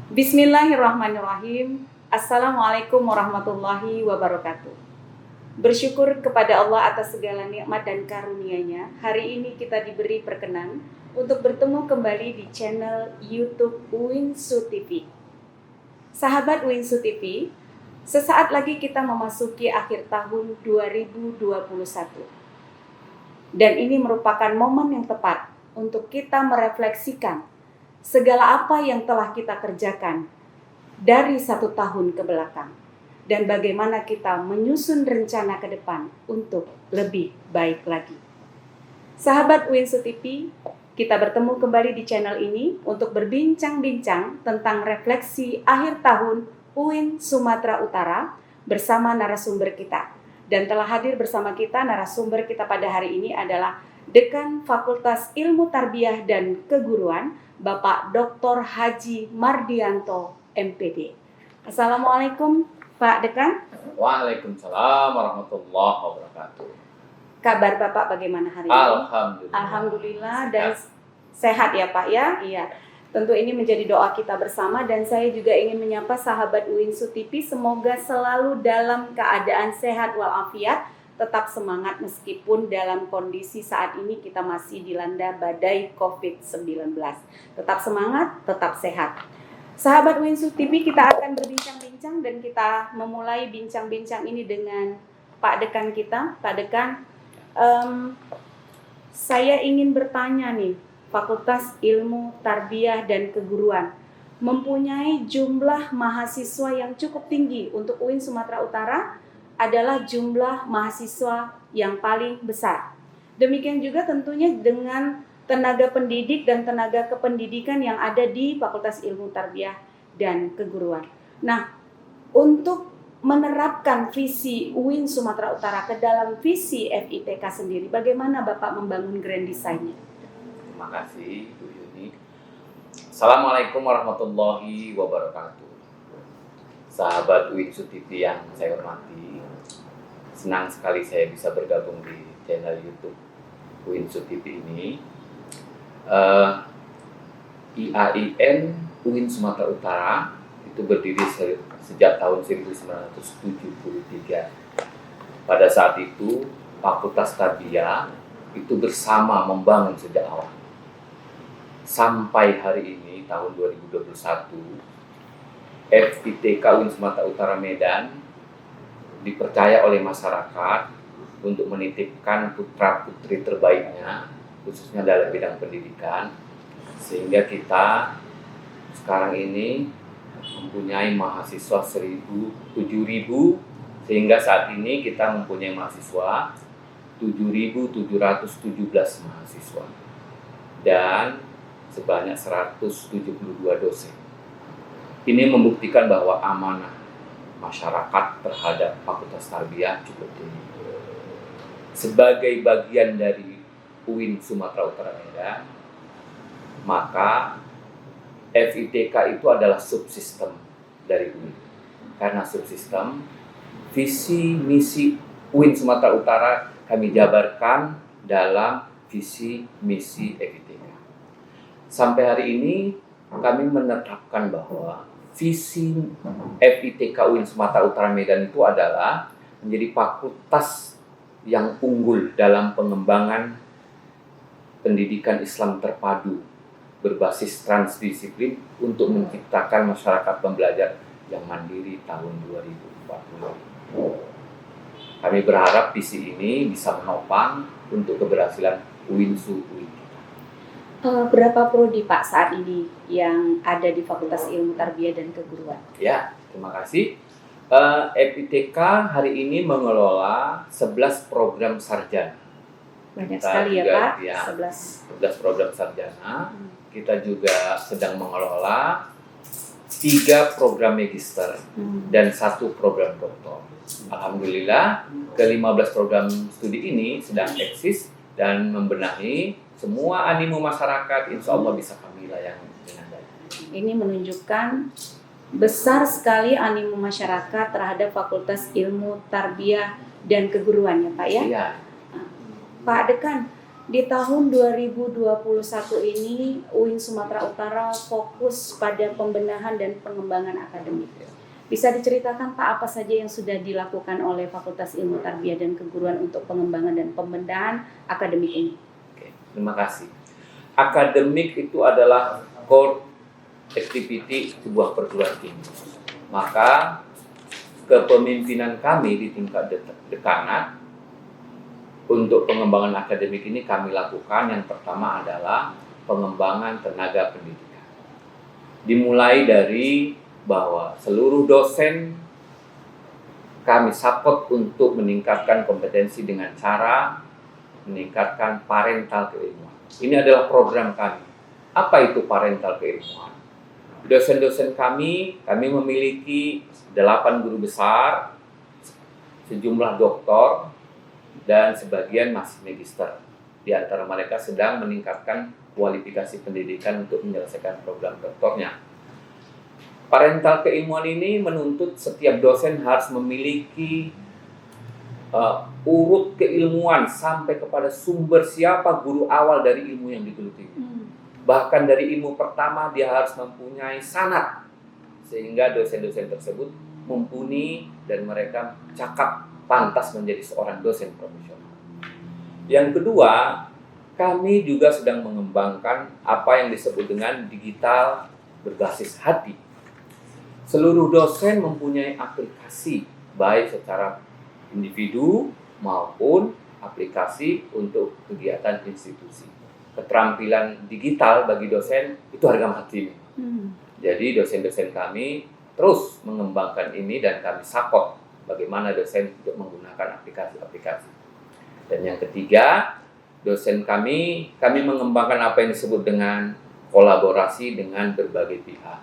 Bismillahirrahmanirrahim. Assalamualaikum warahmatullahi wabarakatuh. Bersyukur kepada Allah atas segala nikmat dan karunia-Nya. Hari ini kita diberi perkenan untuk bertemu kembali di channel YouTube Uinsu TV. Sahabat Uinsu TV, sesaat lagi kita memasuki akhir tahun 2021. Dan ini merupakan momen yang tepat untuk kita merefleksikan segala apa yang telah kita kerjakan dari 1 tahun ke belakang dan bagaimana kita menyusun rencana ke depan untuk lebih baik lagi. Sahabat Uinsu TV, kita bertemu kembali di channel ini untuk berbincang-bincang tentang refleksi akhir tahun UIN Sumatera Utara bersama narasumber kita. Dan telah hadir bersama kita narasumber kita pada hari ini adalah Dekan Fakultas Ilmu Tarbiyah dan Keguruan, Bapak Dr. Haji Mardianto, MPD. Assalamualaikum, Pak Dekan. Waalaikumsalam warahmatullahi wabarakatuh. Kabar Bapak bagaimana hari ini? Alhamdulillah. Alhamdulillah dan sehat ya Pak ya? Iya. Tentu ini menjadi doa kita bersama dan saya juga ingin menyapa sahabat Uinsu TV, semoga selalu dalam keadaan sehat walafiat, tetap semangat meskipun dalam kondisi saat ini kita masih dilanda badai COVID-19. Tetap semangat, tetap sehat. Sahabat Uinsu TV, kita akan berbincang-bincang dan kita memulai bincang-bincang ini dengan Pak Dekan kita. Pak Dekan, saya ingin bertanya nih, Fakultas Ilmu Tarbiyah dan Keguruan mempunyai jumlah mahasiswa yang cukup tinggi. Untuk UIN Sumatera Utara adalah jumlah mahasiswa yang paling besar. Demikian juga tentunya dengan tenaga pendidik dan tenaga kependidikan yang ada di Fakultas Ilmu Tarbiyah dan Keguruan. Nah, untuk menerapkan visi UIN Sumatera Utara ke dalam visi FITK sendiri, bagaimana Bapak membangun grand design-nya? Terima kasih Bu Yuni. Assalamualaikum warahmatullahi wabarakatuh. Sahabat Uinsu TV yang saya hormati, senang sekali saya bisa bergabung di channel YouTube Uinsu TV ini. IAIN UIN Sumatera Utara itu berdiri sejak tahun 1973. Pada saat itu Fakultas Tarbiyah itu bersama membangun sejak awal. Sampai hari ini tahun 2021, FITK UIN Sumatera Utara Medan dipercaya oleh masyarakat untuk menitipkan putra-putri terbaiknya, khususnya dalam bidang pendidikan, sehingga kita sekarang ini mempunyai mahasiswa 7.000, sehingga saat ini kita mempunyai mahasiswa 7.717 mahasiswa dan sebanyak 172 dosen. Ini membuktikan bahwa amanah masyarakat terhadap Fakultas Tarbiyah cukup tinggi. Sebagai bagian dari UIN Sumatera Utara Medan, maka FITK itu adalah subsistem dari UIN. Karena subsistem, visi misi UIN Sumatera Utara kami jabarkan dalam visi misi FITK. Sampai hari ini kami menetapkan bahwa visi FITK UIN Sumatera Utara Medan itu adalah menjadi fakultas yang unggul dalam pengembangan pendidikan Islam terpadu berbasis transdisiplin untuk menciptakan masyarakat pembelajar yang mandiri tahun 2040. Kami berharap visi ini bisa menopang untuk keberhasilan UINSU UIN. Berapa prodi Pak saat ini yang ada di Fakultas Ilmu Tarbiyah dan Keguruan? Ya, terima kasih. FITK hari ini mengelola 11 program sarjana. Banyak sekali ya Pak, ya, 11 program sarjana. Kita juga sedang mengelola 3 program magister dan 1 program doktor. Alhamdulillah, ke-15 program studi ini sedang eksis dan membenahi semua animo masyarakat, insya Allah bisa kami layani dengan baik. Ini menunjukkan besar sekali animo masyarakat terhadap Fakultas Ilmu Tarbiyah dan Keguruan ya Pak ya? Iya. Pak Dekan, Di tahun 2021 ini, UIN Sumatera Utara fokus pada pembenahan dan pengembangan akademik. Bisa diceritakan Pak apa saja yang sudah dilakukan oleh Fakultas Ilmu Tarbiyah dan Keguruan untuk pengembangan dan pembenahan akademik ini? Oke, terima kasih. Akademik itu adalah core activity sebuah perguruan tinggi. Maka kepemimpinan kami di tingkat dekanat untuk pengembangan akademik ini kami lakukan. Yang pertama adalah pengembangan tenaga pendidikan. Dimulai dari bahwa seluruh dosen kami support untuk meningkatkan kompetensi dengan cara meningkatkan parental keilmuan. Ini adalah program kami. Apa itu parental keilmuan? Dosen-dosen kami memiliki 8 guru besar, sejumlah doktor, dan sebagian masih magister. Di antara mereka sedang meningkatkan kualifikasi pendidikan untuk menyelesaikan program doktornya. Parental keilmuan ini menuntut setiap dosen harus memiliki urut keilmuan sampai kepada sumber siapa guru awal dari ilmu yang digeluti. Bahkan dari ilmu pertama dia harus mempunyai sanad sehingga dosen-dosen tersebut mumpuni dan mereka cakap pantas menjadi seorang dosen profesional. Yang kedua, kami juga sedang mengembangkan apa yang disebut dengan digital berbasis hati. Seluruh dosen mempunyai aplikasi baik secara individu maupun aplikasi untuk kegiatan institusi. Keterampilan digital bagi dosen itu harga mati. Jadi dosen-dosen kami terus mengembangkan ini dan kami support bagaimana dosen untuk menggunakan aplikasi-aplikasi. Dan yang ketiga, dosen kami mengembangkan apa yang disebut dengan kolaborasi dengan berbagai pihak.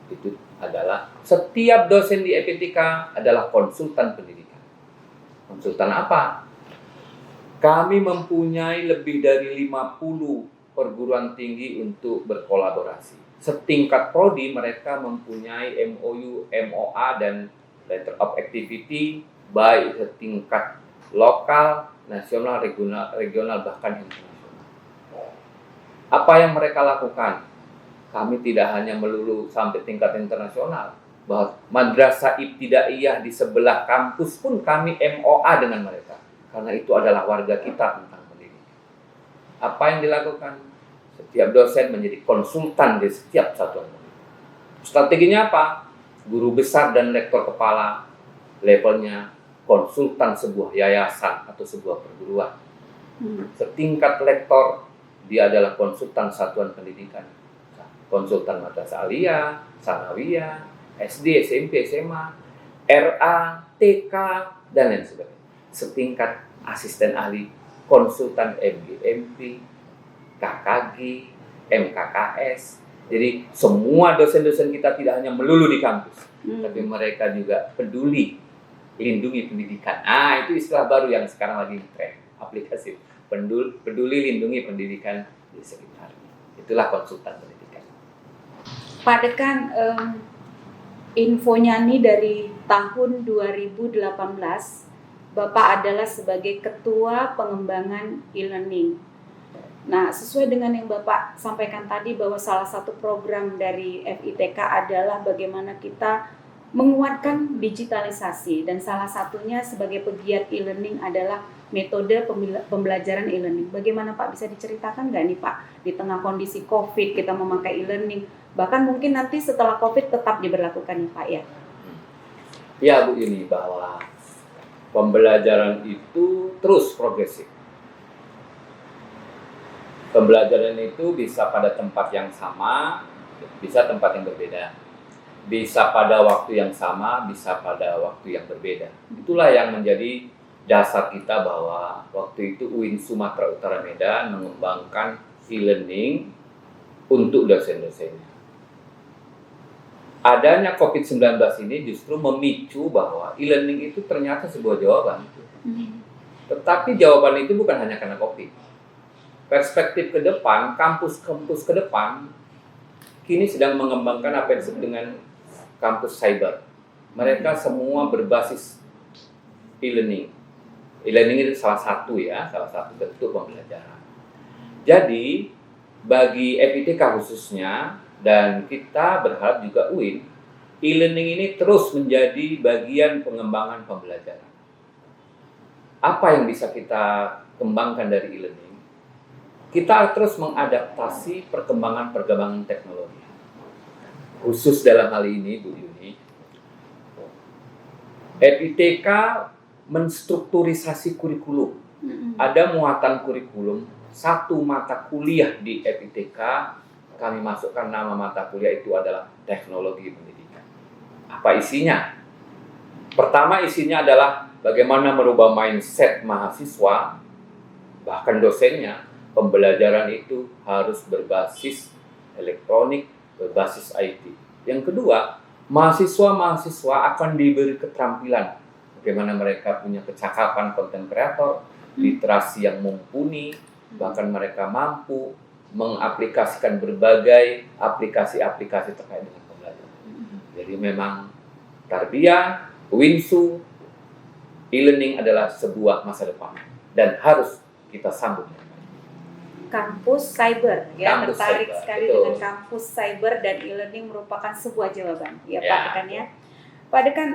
Itu adalah setiap dosen di EPTK adalah konsultan pendidikan. Konsultan apa? Kami mempunyai lebih dari 50 perguruan tinggi untuk berkolaborasi. Setingkat prodi mereka mempunyai MOU, MOA, dan Letter of Activity baik setingkat lokal, nasional, regional bahkan internasional. Apa yang mereka lakukan? Kami tidak hanya melulu sampai tingkat internasional, bahwa madrasah ibtidaiyah di sebelah kampus pun kami MOA dengan mereka. Karena itu adalah warga kita tentang pendidikan. Apa yang dilakukan? Setiap dosen menjadi konsultan di setiap satuan pendidikan. Strateginya apa? Guru besar dan lektor kepala levelnya konsultan sebuah yayasan atau sebuah perguruan. Setingkat lektor, dia adalah konsultan satuan pendidikan. Konsultan madrasah aliyah, sanawiyah, SD, SMP, SMA, RA, TK, dan lain sebagainya. Setingkat asisten ahli, konsultan MGMP, KKG, MKKS. Jadi semua dosen-dosen kita tidak hanya melulu di kampus, tapi mereka juga peduli lindungi pendidikan. Itu istilah baru yang sekarang lagi tren, aplikasi peduli lindungi pendidikan di sekitarnya. Itulah konsultan pendidikan. Pak Dekan, infonya nih dari tahun 2018, Bapak adalah sebagai Ketua Pengembangan E-Learning. Nah, sesuai dengan yang Bapak sampaikan tadi bahwa salah satu program dari FITK adalah bagaimana kita menguatkan digitalisasi, dan salah satunya sebagai pegiat e-learning adalah metode pembelajaran e-learning. Bagaimana Pak, bisa diceritakan nggak nih Pak, di tengah kondisi COVID kita memakai e-learning, bahkan mungkin nanti setelah COVID tetap diberlakukan nih Pak ya? Ya Bu, ini bahwa pembelajaran itu terus progresif. Pembelajaran itu bisa pada tempat yang sama, bisa tempat yang berbeda. Bisa pada waktu yang sama, bisa pada waktu yang berbeda. Itulah yang menjadi dasar kita bahwa waktu itu UIN Sumatera Utara Medan mengembangkan e-learning untuk dosen-dosennya. Adanya COVID-19 ini justru memicu bahwa e-learning itu ternyata sebuah jawaban. Tetapi jawaban itu bukan hanya karena COVID. Perspektif ke depan, kampus-kampus ke depan, kini sedang mengembangkan apa yang disebut dengan kampus cyber. Mereka semua berbasis e-learning. E-learning itu salah satu bentuk pembelajaran. Jadi bagi FITK khususnya, dan kita berharap juga UIN, e-learning ini terus menjadi bagian pengembangan pembelajaran. Apa yang bisa kita kembangkan dari e-learning? Kita terus mengadaptasi perkembangan teknologi. Khusus dalam hal ini, Bu Yuni, FITK menstrukturisasi kurikulum. Ada muatan kurikulum, satu mata kuliah di FITK, kami masukkan nama mata kuliah itu adalah teknologi pendidikan. Apa isinya? Pertama, isinya adalah bagaimana merubah mindset mahasiswa, bahkan dosennya. Pembelajaran itu harus berbasis elektronik, berbasis IT. Yang kedua, mahasiswa akan diberi keterampilan bagaimana mereka punya kecakapan konten kreator, literasi yang mumpuni, bahkan mereka mampu mengaplikasikan berbagai aplikasi-aplikasi terkait dengan pembelajaran. Jadi memang tarbiyah, Winsu, e-learning adalah sebuah masa depan dan harus kita sambut. Kampus cyber, ya, Kampus tertarik cyber, sekali betul. dengan kampus cyber dan e-learning merupakan sebuah jawaban, ya, Ya. Pak Dekan ya. Pak Dekan,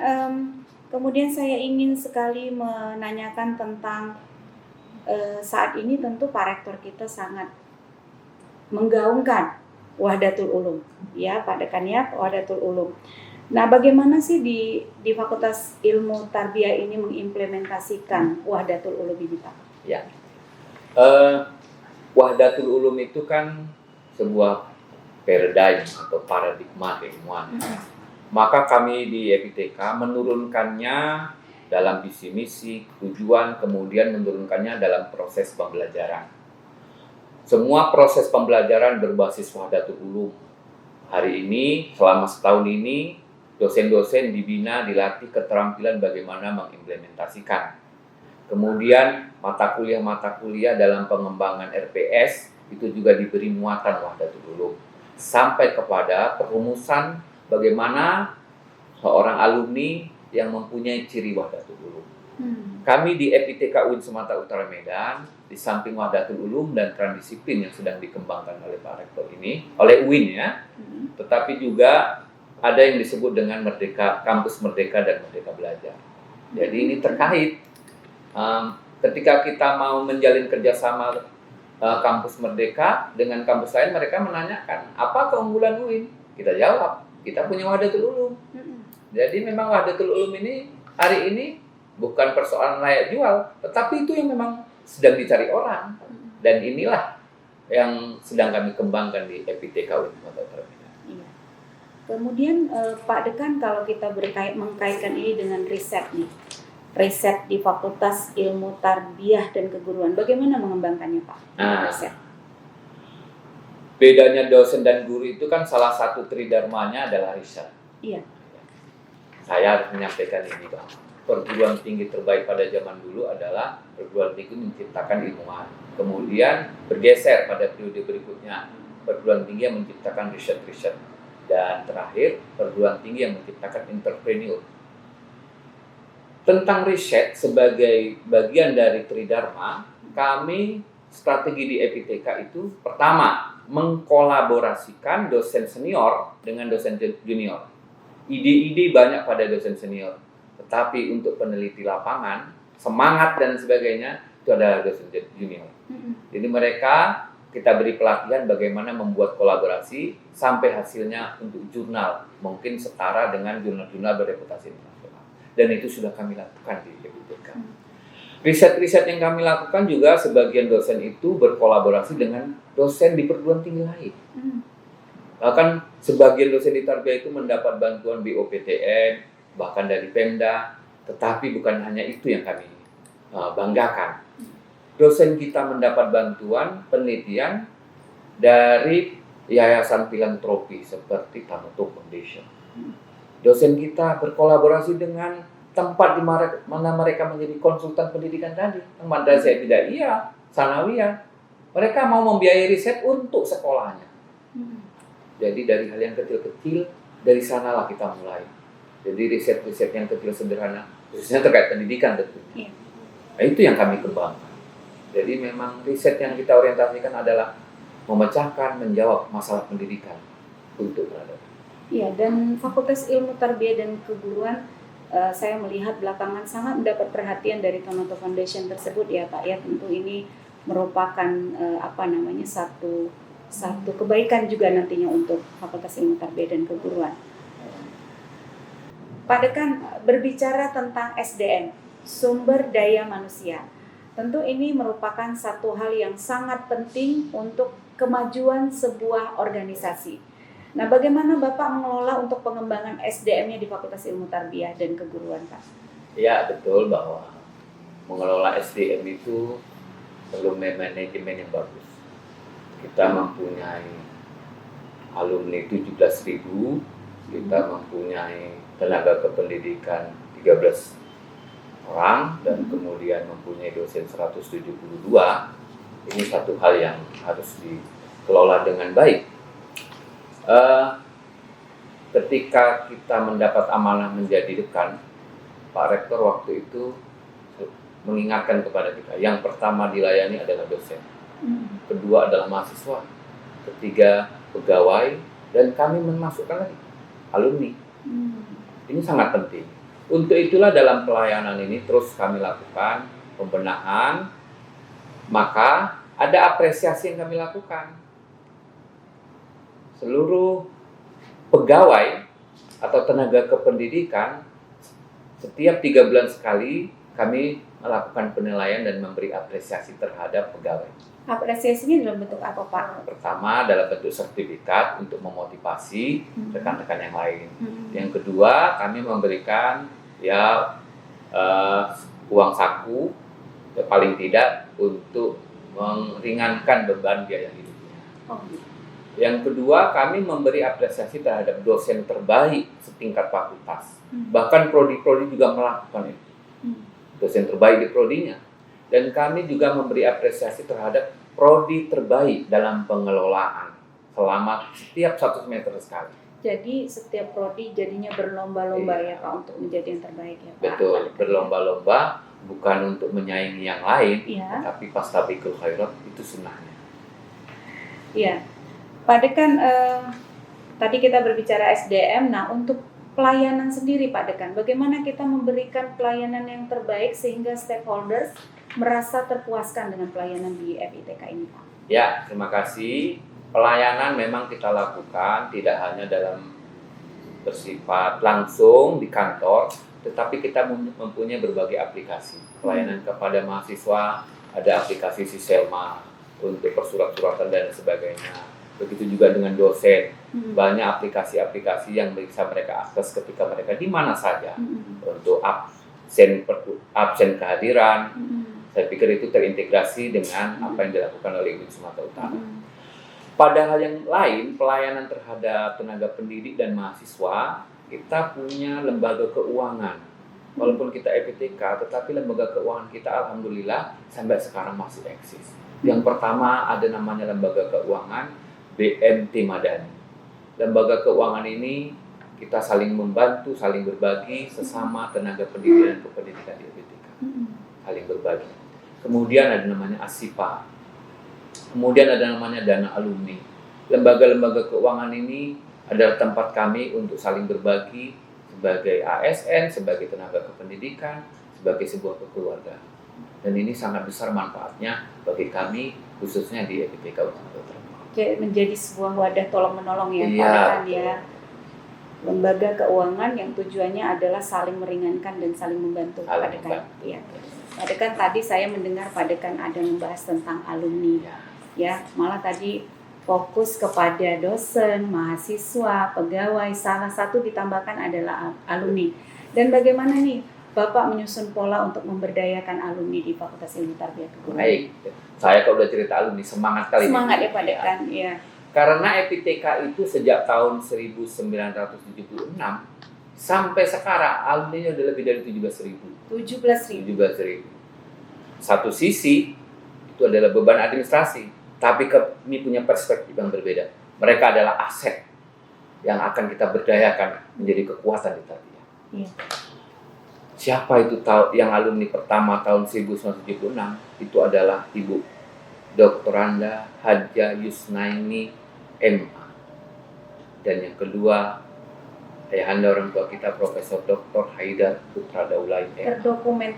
kemudian saya ingin sekali menanyakan tentang saat ini tentu Pak Rektor kita sangat menggaungkan Wahdatul Ulum, ya Pak Dekan ya, Wahdatul Ulum. Nah, bagaimana sih di Fakultas Ilmu Tarbiyah ini mengimplementasikan Wahdatul Ulum ini, Pak? Ya. Wahdatul Ulum itu kan sebuah paradigm atau paradigma keilmuan. Maka kami di FITK menurunkannya dalam visi misi, tujuan, kemudian menurunkannya dalam proses pembelajaran. Semua proses pembelajaran berbasis Wahdatul Ulum. Hari ini, selama setahun ini, dosen-dosen dibina, dilatih keterampilan bagaimana mengimplementasikan. Kemudian mata kuliah dalam pengembangan RPS itu juga diberi muatan Wahdatul Ulum. Sampai kepada perumusan bagaimana seorang alumni yang mempunyai ciri Wahdatul Ulum. Kami di FITK UIN Sumatera Utara Medan, di samping Wahdatul Ulum dan transdisiplin yang sedang dikembangkan oleh Pak Rektor ini, oleh UIN ya, tetapi juga ada yang disebut dengan Merdeka, Kampus Merdeka dan Merdeka Belajar. Jadi ini terkait. Ketika kita mau menjalin kerjasama kampus Merdeka dengan kampus lain, mereka menanyakan, apa keunggulan UIN? Kita jawab, kita punya Wahdatul Ulum. Jadi memang Wahdatul Ulum ini hari ini bukan persoalan layak jual, tetapi itu yang memang sedang dicari orang. Dan inilah yang sedang kami kembangkan di FITK UIN Sumatera Utara. Iya. Kemudian Pak Dekan, kalau kita mengkaitkan ini dengan riset nih, riset di Fakultas Ilmu Tarbiyah dan Keguruan, bagaimana mengembangkannya, Pak? Riset. Bedanya dosen dan guru itu kan salah satu tridharmanya adalah riset. Iya. Saya harus menyampaikan ini, bahwa perguruan tinggi terbaik pada zaman dulu adalah perguruan tinggi menciptakan ilmuwan. Kemudian bergeser pada periode berikutnya, perguruan tinggi yang menciptakan riset-riset. Dan terakhir, perguruan tinggi yang menciptakan entrepreneur. Tentang riset sebagai bagian dari tridharma, kami strategi di FITK itu pertama, mengkolaborasikan dosen senior dengan dosen junior. Ide-ide banyak pada dosen senior, tetapi untuk peneliti lapangan, semangat dan sebagainya, itu adalah dosen junior. Jadi mereka, kita beri pelatihan bagaimana membuat kolaborasi sampai hasilnya untuk jurnal, mungkin setara dengan jurnal-jurnal berreputasi internasional. Dan itu sudah kami lakukan di FITK. Riset-riset yang kami lakukan juga sebagian dosen itu berkolaborasi dengan dosen di perguruan tinggi lain. Bahkan sebagian dosen di Tarbiyah itu mendapat bantuan BOPTN, bahkan dari Pemda, tetapi bukan hanya itu yang kami banggakan. Dosen kita mendapat bantuan penelitian dari yayasan filantropi seperti Tamuto Foundation. Dosen kita berkolaborasi dengan tempat di mana mereka menjadi konsultan pendidikan tadi, madrasah ibtidaiyah, sanawiyah. Mereka mau membiayai riset untuk sekolahnya. Jadi dari hal yang kecil-kecil, dari sanalah kita mulai. Jadi riset-riset yang kecil sederhana, khususnya terkait pendidikan tentunya. Nah, itu yang kami kembangkan. Jadi memang riset yang kita orientasikan adalah memecahkan, menjawab masalah pendidikan untuk peradaban. Iya, dan Fakultas Ilmu Tarbiyah dan Keguruan saya melihat belakangan sangat mendapat perhatian dari Tonoto Foundation tersebut ya Pak ya. Tentu ini merupakan satu kebaikan juga nantinya untuk Fakultas Ilmu Tarbiyah dan Keguruan. Pak Dekan, berbicara tentang SDM, sumber daya manusia, tentu ini merupakan satu hal yang sangat penting untuk kemajuan sebuah organisasi. Nah, bagaimana Bapak mengelola untuk pengembangan SDM-nya di Fakultas Ilmu Tarbiyah dan Keguruan, Pak? Ya, betul bahwa mengelola SDM itu perlu manajemen yang bagus. Kita mempunyai alumni 17.000, kita mempunyai tenaga kependidikan 13 orang, dan kemudian mempunyai dosen 172. Ini satu hal yang harus dikelola dengan baik. Ketika kita mendapat amanah menjadi dekan, Pak Rektor waktu itu mengingatkan kepada kita, yang pertama dilayani adalah dosen, kedua adalah mahasiswa, ketiga pegawai, dan kami memasukkan lagi alumni. Ini sangat penting. Untuk itulah dalam pelayanan ini terus kami lakukan pembenahan, maka ada apresiasi yang kami lakukan. Seluruh pegawai atau tenaga kependidikan setiap 3 bulan sekali kami melakukan penilaian dan memberi apresiasi terhadap pegawai. Apresiasinya dalam bentuk apa, Pak? Pertama dalam bentuk sertifikat untuk memotivasi rekan-rekan yang lain. Yang kedua, kami memberikan uang saku paling tidak untuk meringankan beban biaya hidupnya. Yang kedua, kami memberi apresiasi terhadap dosen terbaik setingkat fakultas. Bahkan prodi-prodi juga melakukan itu. Dosen terbaik di prodinya. Dan kami juga memberi apresiasi terhadap prodi terbaik dalam pengelolaan selama setiap 1 semester sekali. Jadi setiap prodi jadinya berlomba-lomba ya Pak untuk menjadi yang terbaik ya Pak. Betul, berlomba-lomba bukan untuk menyaingi yang lain, tapi fastabiqul khairat itu sunnahnya. Iya. Pak Dekan, tadi kita berbicara SDM, nah untuk pelayanan sendiri Pak Dekan, bagaimana kita memberikan pelayanan yang terbaik sehingga stakeholders merasa terpuaskan dengan pelayanan di FITK ini Pak? Ya, terima kasih. Pelayanan memang kita lakukan tidak hanya dalam bersifat langsung di kantor, tetapi kita mempunyai berbagai aplikasi. Pelayanan kepada mahasiswa, ada aplikasi Siselma untuk persurat-suratan dan sebagainya. Begitu juga dengan dosen, banyak aplikasi-aplikasi yang bisa mereka akses ketika mereka di mana saja. Untuk absen kehadiran, saya pikir itu terintegrasi dengan apa yang dilakukan oleh UIN Sumatera Utara. Pada hal yang lain, pelayanan terhadap tenaga pendidik dan mahasiswa, kita punya lembaga keuangan. Walaupun kita FITK, tetapi lembaga keuangan kita alhamdulillah sampai sekarang masih eksis. Yang pertama ada namanya lembaga keuangan BMT Madani. Lembaga keuangan ini kita saling membantu, saling berbagi sesama tenaga pendidik dan kependidikan di FITK. Saling berbagi. Kemudian ada namanya ASIPA. Kemudian ada namanya Dana Alumni. Lembaga-lembaga keuangan ini adalah tempat kami untuk saling berbagi sebagai ASN, sebagai tenaga kependidikan, sebagai sebuah kekeluargaan. Dan ini sangat besar manfaatnya bagi kami, khususnya di FITK Utara. Menjadi sebuah wadah tolong-menolong ya Pak Dekan ya. Lembaga keuangan yang tujuannya adalah saling meringankan dan saling membantu Pak Dekan. Ya. Pak Dekan, tadi saya mendengar Pak Dekan ada membahas tentang alumni. Ya, malah tadi fokus kepada dosen, mahasiswa, pegawai, salah satu ditambahkan adalah alumni. Dan bagaimana nih Bapak menyusun pola untuk memberdayakan alumni di Fakultas Ilmu Tarbiyah Keguruan? Baik, saya kalau udah cerita alumni semangat kali. Semangat ya Pak Dekan, ya. Karena FITK itu sejak tahun 1976 sampai sekarang alumni udah lebih dari 17.000. 17.000. Satu sisi itu adalah beban administrasi, tapi kami punya perspektif yang berbeda. Mereka adalah aset yang akan kita berdayakan menjadi kekuatan di tarbiyah. Siapa itu yang alumni pertama tahun 1976? Itu adalah Ibu Dr. Anda Hadja Yusnaini MA. Dan yang kedua, ayahanda orang tua kita Profesor Dr. Haidar Putra Daulay MA. Terdokumen.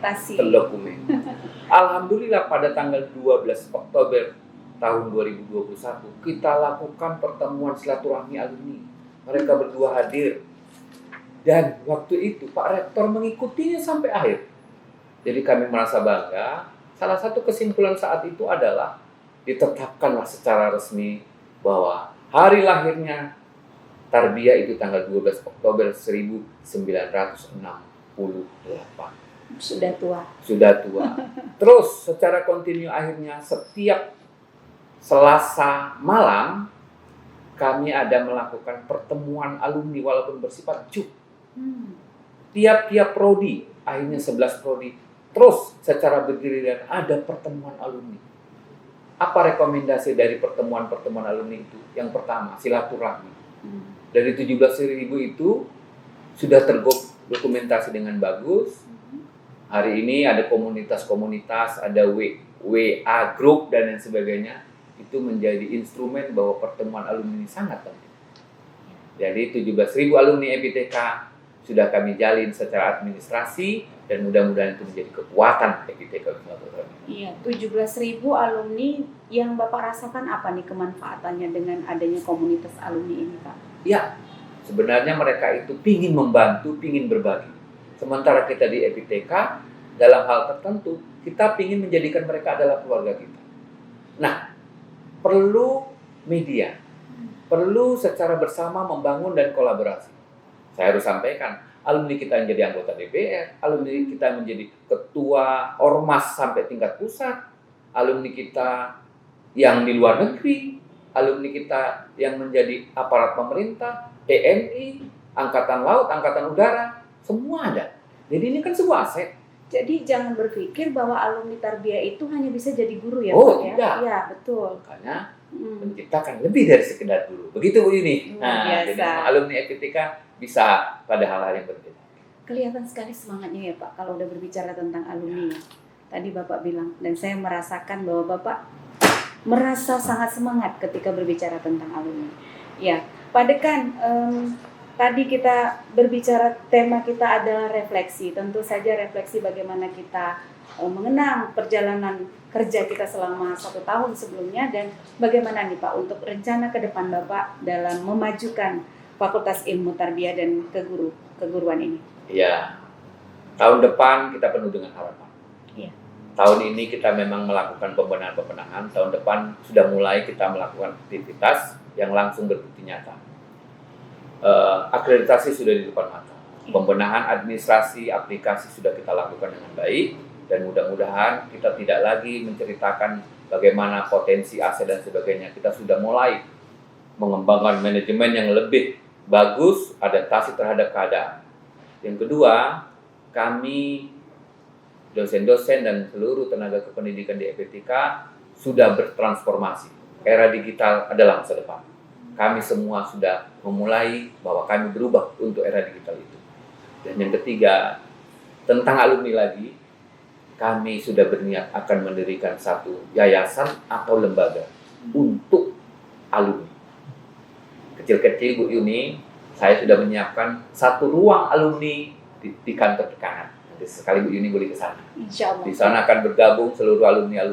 Alhamdulillah pada tanggal 12 Oktober tahun 2021 kita lakukan pertemuan silaturahmi alumni. Mereka berdua hadir. Dan waktu itu Pak Rektor mengikutinya sampai akhir. Jadi kami merasa bangga. Salah satu kesimpulan saat itu adalah ditetapkanlah secara resmi bahwa hari lahirnya Tarbiyah itu tanggal 12 Oktober 1968. Sudah tua. Terus secara kontinu akhirnya setiap Selasa malam kami ada melakukan pertemuan alumni walaupun bersifat cuk. Tiap-tiap prodi, akhirnya 11 prodi. Terus secara bergiliran ada pertemuan alumni. Apa rekomendasi dari pertemuan-pertemuan alumni itu? Yang pertama, silaturahmi. Dari 17.000 itu sudah terdokumentasi dengan bagus. Hari ini ada komunitas-komunitas, ada WA group dan lain sebagainya. Itu menjadi instrumen bahwa pertemuan alumni ini sangat penting. Jadi 17.000 alumni EPTK sudah kami jalin secara administrasi dan mudah-mudahan itu menjadi kekuatan EPTK. Iya, 17.000 alumni yang Bapak rasakan apa nih kemanfaatannya dengan adanya komunitas alumni ini, Pak? Ya, sebenarnya mereka itu pingin membantu, pingin berbagi. Sementara kita di EPTK dalam hal tertentu kita pingin menjadikan mereka adalah keluarga kita. Nah, perlu media, perlu secara bersama membangun dan kolaborasi. Saya harus sampaikan, alumni kita yang jadi anggota DPR, alumni kita menjadi ketua ormas sampai tingkat pusat, alumni kita yang di luar negeri, alumni kita yang menjadi aparat pemerintah, TNI, Angkatan Laut, Angkatan Udara, semua ada. Jadi ini kan sebuah aset. Jadi jangan berpikir bahwa alumni Tarbiyah itu hanya bisa jadi guru ya, Pak, ya? Tidak. Ya, betul. Makanya menciptakan lebih dari sekedar guru. Begitu Bu Yuni. Nah, jadi alumni EPTK bisa pada hal-hal yang berbeda. Kelihatan sekali semangatnya ya Pak kalau udah berbicara tentang alumni. Tadi Bapak bilang dan saya merasakan bahwa Bapak merasa sangat semangat ketika berbicara tentang alumni. Ya, Pak Dekan, tadi kita berbicara tema kita adalah refleksi. Tentu saja refleksi bagaimana kita mengenang perjalanan kerja kita selama 1 tahun sebelumnya dan bagaimana nih Pak untuk rencana ke depan Bapak dalam memajukan Fakultas Ilmu Tarbiyah dan Keguruan ini. Iya, tahun depan kita penuh dengan harapan. Iya. Tahun ini kita memang melakukan pembenahan. Tahun depan sudah mulai kita melakukan aktivitas yang langsung berbukti nyata. Akreditasi sudah di depan mata. Pembenahan administrasi, aplikasi sudah kita lakukan dengan baik. Dan mudah-mudahan kita tidak lagi menceritakan bagaimana potensi aset dan sebagainya. Kita sudah mulai mengembangkan manajemen yang lebih bagus, adaptasi terhadap keadaan. Yang kedua, kami dosen-dosen dan seluruh tenaga kependidikan di EPTK sudah bertransformasi. Era digital adalah masa depan. Kami semua sudah memulai bahwa kami berubah untuk era digital itu. Dan yang ketiga, tentang alumni lagi, kami sudah berniat akan mendirikan satu yayasan atau lembaga untuk alumni. Kecil-kecil Bu Yuni, saya sudah menyiapkan satu ruang alumni di kantor kanan. Nanti sekali Bu Yuni boleh ke sana. Insya Allah. Di sana akan bergabung seluruh alumni.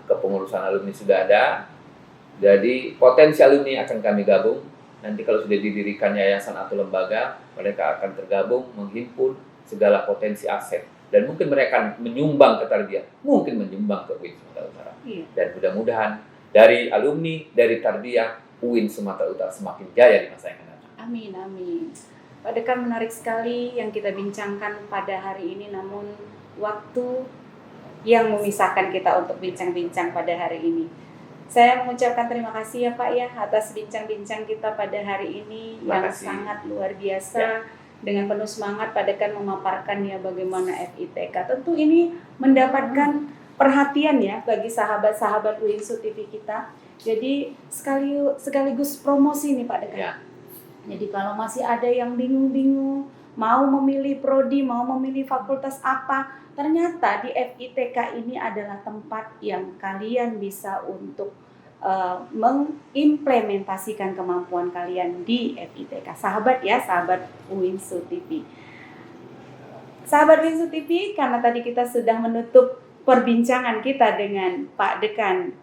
Kepengurusan alumni sudah ada. Jadi potensi alumni akan kami gabung. Nanti kalau sudah didirikan yayasan atau lembaga, mereka akan tergabung, menghimpun segala potensi aset. Dan mungkin mereka akan menyumbang ke Tarbiyah, mungkin menyumbang ke UIN Sumatera Utara. Iya. Dan mudah-mudahan dari alumni, dari Tarbiyah, UIN Sumatera Utara semakin jaya di masa yang akan datang. Amin, amin. Pak Dekan, menarik sekali yang kita bincangkan pada hari ini, namun waktu yang memisahkan kita untuk bincang-bincang pada hari ini. Saya mengucapkan terima kasih ya Pak ya atas bincang-bincang kita pada hari ini yang sangat luar biasa. Ya. Dengan penuh semangat Pak Dekan memaparkan ya bagaimana FITK. Tentu ini mendapatkan perhatian ya bagi sahabat-sahabat UIN TV kita. Jadi sekaligus promosi nih Pak Dekan. Ya. Jadi kalau masih ada yang bingung-bingung mau memilih prodi, mau memilih fakultas apa, ternyata di FITK ini adalah tempat yang kalian bisa untuk mengimplementasikan kemampuan kalian di FITK. Sahabat ya, sahabat Uinsu TV. Sahabat Uinsu TV, karena tadi kita sudah menutup perbincangan kita dengan Pak Dekan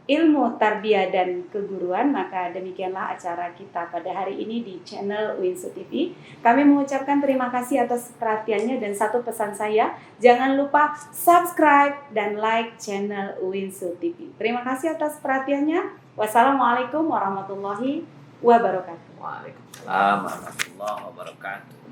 Ilmu Tarbiyah dan Keguruan, maka demikianlah acara kita pada hari ini di channel Uinsu TV. Kami mengucapkan terima kasih atas perhatiannya, dan satu pesan saya, jangan lupa subscribe dan like channel Uinsu TV. Terima kasih atas perhatiannya. Wassalamualaikum warahmatullahi wabarakatuh. Waalaikumsalam warahmatullahi wabarakatuh.